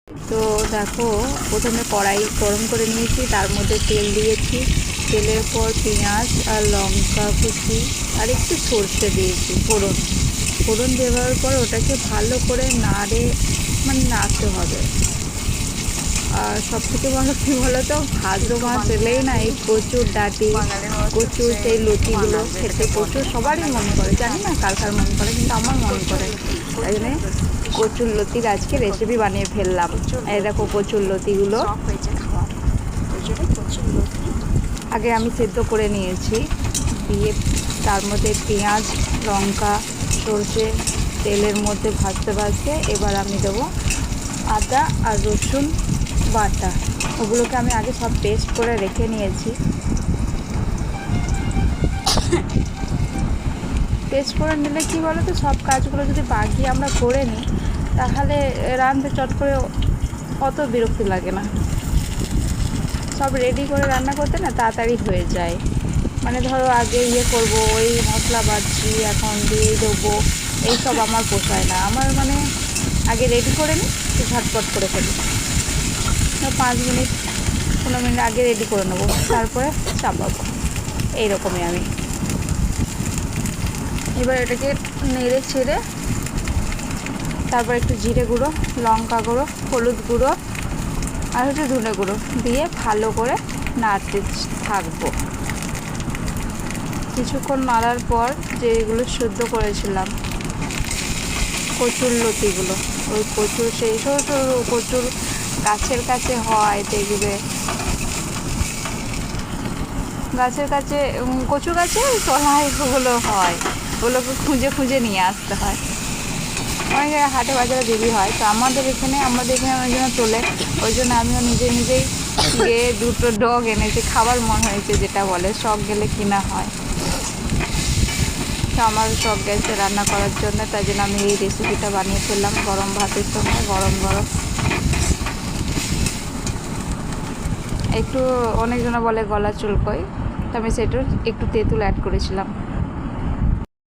তো দেখো, প্রথমে কড়াই গরম করে নিয়েছি, তার মধ্যে তেল দিয়েছি। তেলের পর পেঁয়াজ আর লঙ্কা কুচি আর একটু সর্ষে দিয়েছি ফোড়ন। ফোড়ন দেওয়ার পর ওটাকে ভালো করে নাড়তে হবে। আর সব থেকে ভালো কী বলো তো, ভাদ্র মাস এলেই না এই কচুর ডাঁটি, কচুর সেই লতিগুলো খেতে প্রচুর সবারই মন করে। জানি না কার কার মন করে, কিন্তু আমার মন করে। তাই জন্যে কচুর লতির আজকে রেসিপি বানিয়ে ফেললাম। এই দেখো কচুর লতিগুলো আগে আমি সেদ্ধ করে নিয়েছি, দিয়ে তার মধ্যে পেঁয়াজ, লঙ্কা, সর্ষে তেলের মধ্যে ভাজতে ভাজতে এবার আমি দেবো আদা আর রসুন বাটা। ওগুলোকে আমি আগে সব পেস্ট করে রেখে নিয়েছি। পেস্ট করে নিলে কী বলো তো, সব কাজগুলো যদি বাকি আমরা করে নিই তাহলে রাঁধতে চট করে অত বিরক্তি লাগে না। সব রেডি করে রান্না করতে না তাড়াতাড়ি হয়ে যায়। মানে ধরো আগে করব, ওই মশলা বাটছি, এখন দিয়ে দেবো, এইসব আমার পোষায় না। আমার মানে আগে রেডি করে নিই, ঝটপট করে ফেলি। 5 মিনিট 15 মিনিট আগে রেডি করে নেবো, তারপরে চাপাবো। এইরকমই আমি এবার এটাকে নেড়ে ছেড়ে তারপর একটু জিরে গুঁড়ো, লঙ্কা গুঁড়ো, হলুদ গুঁড়ো আর একটু ধনে গুঁড়ো দিয়ে ভালো করে নাড়তে থাকবো। কিছুক্ষণ নাড়ার পর যেগুলো সেদ্ধ করেছিলাম কচুর লতিগুলো, ওই কচুর সেই সরু সরু কচুর গাছের কাছে হয়, দেখবে গাছের কাছে, কচু গাছে তলায় ওগুলো হয়, ওগুলোকে খুঁজে খুঁজে নিয়ে আসতে হয়। অনেক জায়গায় হাটে বাজারে বিক্রি হয়, তো আমাদের এখানে অনেক জন্য তোলে। ওই জন্য আমিও নিজেই গিয়ে 2টো ডগ এনেছি, খাবার মন হয়েছে, যেটা বলে শখ গেলে কিনা হয়। তো আমার শখ গেছে রান্না করার জন্য, তাই জন্য আমি এই রেসিপিটা বানিয়ে ফেললাম গরম ভাতের সঙ্গে। গরম গরম একটু অনেকজনা বলে গলা চুলকোয়, তো আমি সেটা একটু তেঁতুল অ্যাড করেছিলাম।